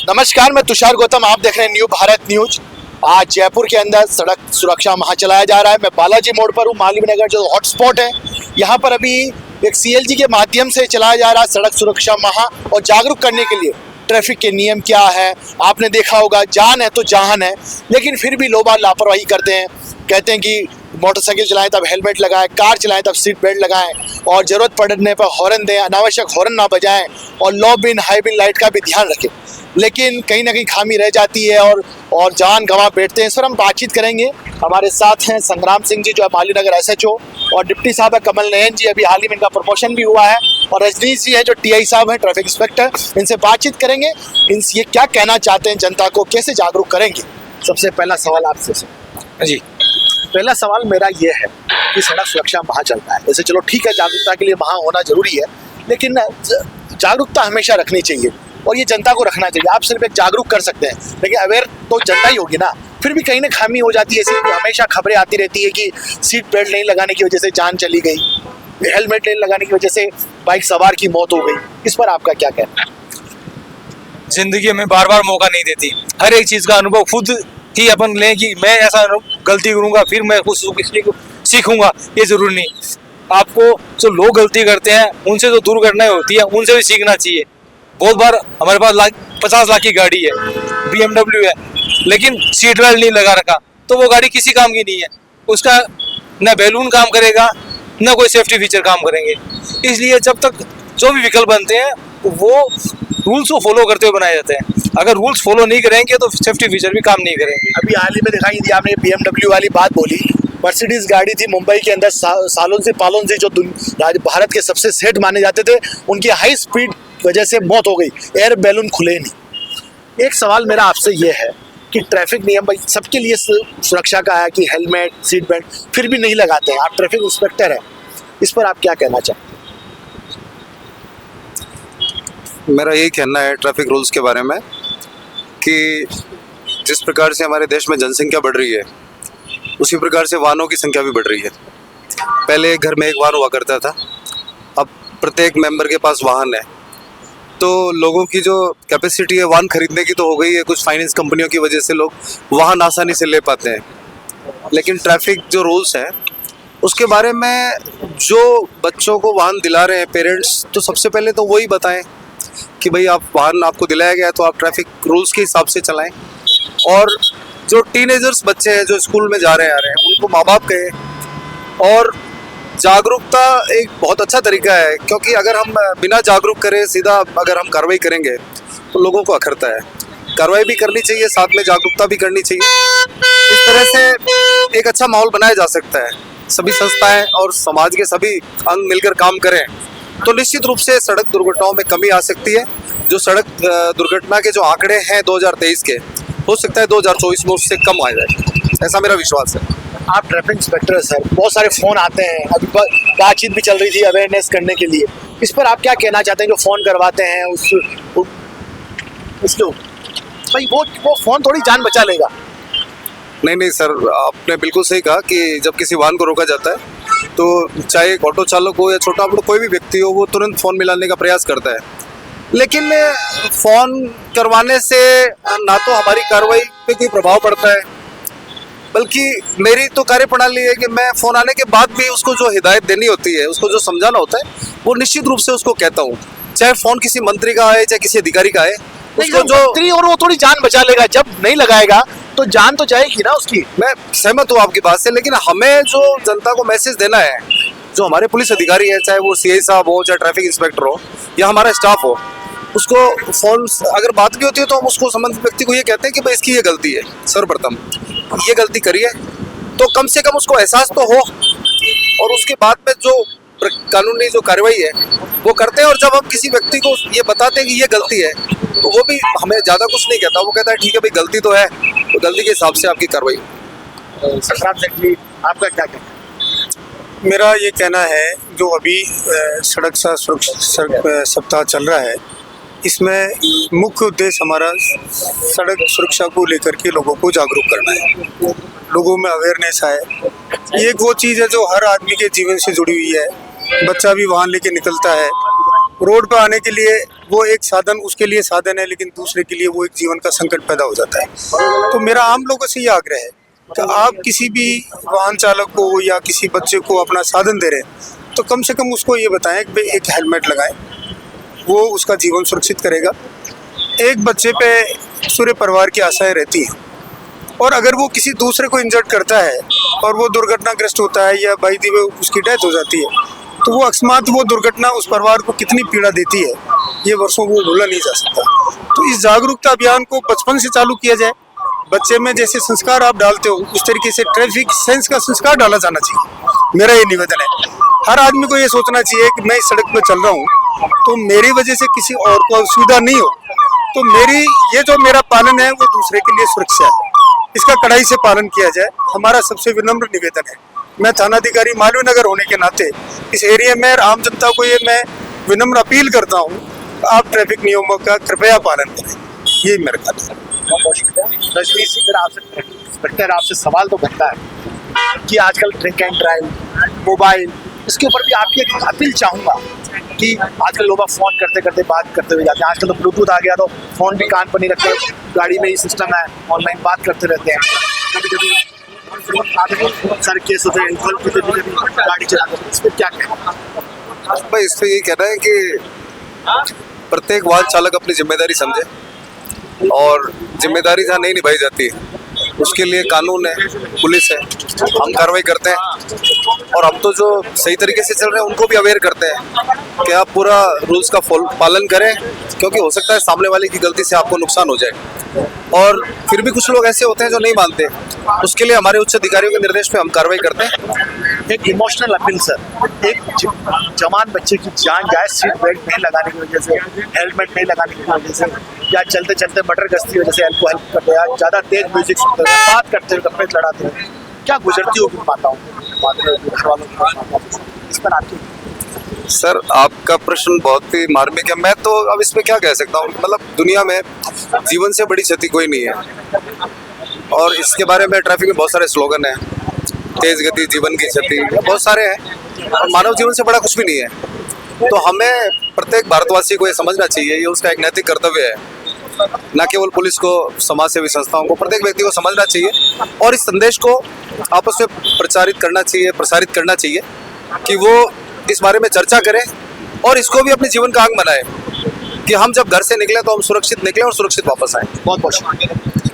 नमस्कार, मैं तुषार गौतम, आप देख रहे हैं न्यू भारत न्यूज। आज जयपुर के अंदर सड़क सुरक्षा माह चलाया जा रहा है। मैं बालाजी मोड़ पर हूँ। मालवीय नगर जो हॉटस्पॉट है, यहाँ पर अभी एक सीएलजी के माध्यम से चलाया जा रहा है सड़क सुरक्षा माह, और जागरूक करने के लिए ट्रैफिक के नियम क्या है। आपने देखा होगा, जान है तो जहान है, लेकिन फिर भी लोग लापरवाही करते हैं। कहते हैं कि मोटरसाइकिल चलाएं तब हेलमेट लगाएं, कार चलाएं तब सीट बेल्ट लगाएं, और ज़रूरत पड़ने पर हॉर्न दें, अनावश्यक हॉर्न ना बजाएं, और लो बिन हाई बिन लाइट का भी ध्यान रखें। लेकिन कहीं ना कहीं खामी रह जाती है और जान गंवा बैठते हैं। इस पर हम बातचीत करेंगे। हमारे साथ हैं संग्राम सिंह जी, जो है मालवीय नगर SHO, और डिप्टी साहब है कमल नयन जी, अभी हाल ही में इनका प्रमोशन भी हुआ है, और रजनीश जी हैं जो TI साहब हैं, ट्रैफिक इंस्पेक्टर। इनसे बातचीत करेंगे, ये क्या कहना चाहते हैं, जनता को कैसे जागरूक करेंगे। सबसे पहला सवाल आपसे जी। पहला सवाल मेरा ये है कि सड़क सुरक्षा माह चलता है, जैसे चलो ठीक है, जागरूकता के लिए माह होना जरूरी है, लेकिन जागरूकता हमेशा रखनी चाहिए, और ये जनता को रखना चाहिए। आप सिर्फ एक जागरूक कर सकते हैं, लेकिन अवेयर तो जनता ही होगी ना। फिर भी कहीं ना खामी हो जाती है, ऐसी हमेशा खबरें आती रहती है कि सीट बेल्ट नहीं लगाने की वजह से जान चली गई, हेलमेट नहीं लगाने की वजह से बाइक सवार की मौत हो गई। इस पर आपका क्या कहना है? जिंदगी में बार बार मौका नहीं देती। हर एक चीज का अनुभव खुद ही अपन लें कि मैं ऐसा गलती करूंगा फिर मैं किसी को सीखूंगा, ये जरूरी नहीं। आपको जो लोग गलती करते हैं उनसे जो दुर्घटनाएं होती है उनसे भी सीखना चाहिए। बहुत बार हमारे पास 50 लाख की गाड़ी है, BMW है, लेकिन सीट बेल्ट नहीं लगा रखा तो वो गाड़ी किसी काम की नहीं है। उसका न बैलून काम करेगा, न कोई सेफ्टी फीचर काम करेंगे। इसलिए जब तक जो भी विकल्प बनते हैं वो रूल्स को फॉलो करते हुए बनाए जाते हैं। अगर रूल्स फॉलो नहीं करेंगे तो सेफ्टी फीचर भी काम नहीं करेंगे। अभी हाल ही में दिखाई दी आपने BMW वाली बात बोली। मर्सिडीज गाड़ी थी मुंबई के अंदर, सालों से पालों से जो भारत के सबसे सेठ माने जाते थे, उनकी हाई स्पीड वजह से मौत हो गई, एयर बैलून खुले नहीं। एक सवाल मेरा आपसे ये है कि ट्रैफिक नियम भाई सबके लिए सुरक्षा का है कि हेलमेट, सीट बेल्ट, फिर भी नहीं लगाते हैं। आप ट्रैफिक इंस्पेक्टर हैं, इस पर आप क्या कहना चाहते हैं? मेरा यही कहना है ट्रैफिक रूल्स के बारे में कि जिस प्रकार से हमारे देश में जनसंख्या बढ़ रही है, उसी प्रकार से वाहनों की संख्या भी बढ़ रही है। पहले एक घर में एक वाहन हुआ करता था, अब प्रत्येक मेंबर के पास वाहन है, तो लोगों की जो कैपेसिटी है वाहन खरीदने की तो हो गई है। कुछ फाइनेंस कंपनियों की वजह से लोग वाहन आसानी से ले पाते हैं, लेकिन ट्रैफिक जो रूल्स हैं उसके बारे में जो बच्चों को वाहन दिला रहे हैं पेरेंट्स, तो सबसे पहले तो वही बताएं कि भाई आप वाहन आपको दिलाया गया तो आप ट्रैफिक रूल्स के हिसाब से चलाएं। और जो टीनेजर्स बच्चे हैं जो स्कूल में जा रहे हैं आ रहे हैं, उनको माँ बाप कहें। और जागरूकता एक बहुत अच्छा तरीका है, क्योंकि अगर हम बिना जागरूक करें सीधा अगर हम कार्रवाई करेंगे तो लोगों को अखरता है। कार्रवाई भी करनी चाहिए, साथ में जागरूकता भी करनी चाहिए। इस तरह से एक अच्छा माहौल बनाया जा सकता है। सभी संस्थाएं और समाज के सभी अंग मिलकर काम करें तो निश्चित रूप से सड़क दुर्घटनाओं में कमी आ सकती है। जो सड़क दुर्घटना के जो आंकड़े हैं 2023 के, हो सकता है 2024 में उससे कम आ जाए, ऐसा मेरा विश्वास है। आप ट्रैफिक इंस्पेक्टर है सर, बहुत सारे फ़ोन आते हैं, अभी बातचीत भी चल रही थी अवेयरनेस करने के लिए। इस पर आप क्या कहना चाहते हैं? जो फ़ोन करवाते हैं उसको भाई वो फ़ोन थोड़ी जान बचा लेगा। नहीं सर, आपने बिल्कुल सही कहा कि जब किसी वाहन को रोका जाता है तो चाहे एक ऑटो चालक हो या छोटा मोटा कोई भी व्यक्ति हो, वो तुरंत फ़ोन मिलाने का प्रयास करता है। लेकिन फ़ोन करवाने से ना तो हमारी कार्रवाई पे कोई प्रभाव पड़ता है, बल्कि मेरी तो कार्यप्रणाली है कि मैं फ़ोन आने के बाद भी उसको जो हिदायत देनी होती है, उसको जो समझाना होता है, वो निश्चित रूप से उसको कहता हूँ। चाहे फ़ोन किसी मंत्री का आए चाहे किसी अधिकारी का आए, उसको जो और वो थोड़ी जान बचा लेगा। जब नहीं लगाएगा तो जान तो जाएगी ना उसकी। मैं सहमत हूँ आपकी बात से, लेकिन हमें जो जनता को मैसेज देना है, जो हमारे पुलिस अधिकारी हैं, चाहे वो CI साहब हो, चाहे ट्रैफिक इंस्पेक्टर हो या हमारा स्टाफ हो, उसको फ़ोन अगर बात भी होती है तो हम उसको संबंधित व्यक्ति को ये कहते हैं कि भाई इसकी ये गलती है, सर्वप्रथम ये गलती करिए, तो कम से कम उसको एहसास तो हो, और उसके बाद में जो कानूनी जो कार्रवाई है वो करते हैं। और जब हम किसी व्यक्ति को ये बताते हैं कि ये गलती है, तो वो भी हमें ज़्यादा कुछ नहीं कहता, वो कहता है ठीक है भाई गलती तो है, तो गलती के हिसाब से आपकी कार्रवाई। संग्राम सिंह जी, आपका क्या कहना है? मेरा ये कहना है, जो अभी सड़क सप्ताह चल रहा है, इसमें मुख्य उद्देश्य हमारा सड़क सुरक्षा को लेकर के लोगों को जागरूक करना है, लोगों में अवेयरनेस आए। ये एक वो चीज़ है जो हर आदमी के जीवन से जुड़ी हुई है। बच्चा भी वाहन लेके निकलता है, रोड पर आने के लिए वो एक साधन, उसके लिए साधन है, लेकिन दूसरे के लिए वो एक जीवन का संकट पैदा हो जाता है। तो मेरा आम लोगों से ये आग्रह है कि आप किसी भी वाहन चालक को या किसी बच्चे को अपना साधन दे रहे हैं तो कम से कम उसको ये बताएं कि भाई एक हेलमेट लगाएं, वो उसका जीवन सुरक्षित करेगा। एक बच्चे पे पूरे परिवार की आशाएं रहती हैं, और अगर वो किसी दूसरे को इंजर्ड करता है और वो दुर्घटनाग्रस्त होता है या बाई दी वे उसकी डेथ हो जाती है, तो वो अकस्मात वो दुर्घटना उस परिवार को कितनी पीड़ा देती है, ये वर्षों को भूला नहीं जा सकता। तो इस जागरूकता अभियान को बचपन से चालू किया जाए। बच्चे में जैसे संस्कार आप डालते हो उस तरीके से ट्रैफिक सेंस का संस्कार डाला जाना चाहिए। मेरा ये निवेदन है। हर आदमी को ये सोचना चाहिए कि मैं इस सड़क पर चल रहा हूँ तो मेरी वजह से किसी और को असुविधा नहीं हो, तो मेरी ये जो मेरा पालन है वो दूसरे के लिए सुरक्षा है, इसका कड़ाई से पालन किया जाए, हमारा सबसे विनम्र निवेदन है। मैं थानाधिकारी मालवीय नगर होने के नाते इस एरिया में आम जनता को ये मैं विनम्र अपील करता हूँ, आप ट्रैफिक नियमों का कृपया पालन करें, यही मेरा कहना है। बहुत शुक्रिया। रजनीश जी, फिर आपसे इंस्पेक्टर आपसे सवाल तो बनता है कि आजकल ड्रिंक एंड ड्राइव, मोबाइल, इसके ऊपर भी आपकी एक अपील चाहूँगा कि आजकल लोग फ़ोन करते करते बात करते हुए जाते हैं। आजकल तो ब्लूटूथ आ गया तो फ़ोन भी कान पर नहीं रखते, गाड़ी में ही सिस्टम है, ऑनलाइन बात करते रहते हैं। कभी कभी सारे केस होते हैं, एल्कोहल पीते पीते भी गाड़ी चलाते हैं, इस पर क्या कहना? भाई इस पर यही कहना है कि प्रत्येक वाहन चालक अपनी जिम्मेदारी समझे, और जिम्मेदारी जहाँ नहीं निभाई जाती है उसके लिए कानून है, पुलिस है, हम कार्रवाई करते हैं। और हम तो जो सही तरीके से चल रहे हैं उनको भी अवेयर करते हैं कि आप पूरा रूल्स का पालन करें, क्योंकि हो सकता है सामने वाले की गलती से आपको नुकसान हो जाए। और फिर भी कुछ लोग ऐसे होते हैं जो नहीं मानते, उसके लिए हमारे उच्च अधिकारियों के निर्देश पे हम कार्रवाई करते हैं। एक इमोशनल अपील सर, एक जवान बच्चे की जान जाए सीट बेल्ट नहीं लगाने की वजह से, हेलमेट नहीं लगाने की वजह से, या चलते चलते मटर गश्ती की वजह से अल्कोहल करते हैं, ज़्यादा तेज म्यूजिक सुनते हुए, बात करते हुए, कपड़े लड़ाते हुए, क्या गुजरती होगी माताओं इस पर आपकी? सर आपका प्रश्न बहुत ही मार्मिक है। मैं तो अब इसमें क्या कह सकता हूँ, मतलब दुनिया में जीवन से बड़ी क्षति कोई नहीं है, और इसके बारे में ट्रैफिक में बहुत सारे स्लोगन हैं, तेज गति जीवन की क्षति, बहुत सारे हैं, और मानव जीवन से बड़ा कुछ भी नहीं है। तो हमें प्रत्येक भारतवासी को ये समझना चाहिए, ये उसका एक नैतिक कर्तव्य है, न केवल पुलिस को, समाज सेवी संस्थाओं को, प्रत्येक व्यक्ति को समझना चाहिए और इस संदेश को आपस में प्रचारित करना चाहिए, प्रसारित करना चाहिए कि वो इस बारे में चर्चा करें और इसको भी अपने जीवन का अंग बनाएं कि हम जब घर से निकले तो हम सुरक्षित निकले और सुरक्षित वापस आए। बहुत बहुत शुक्रिया।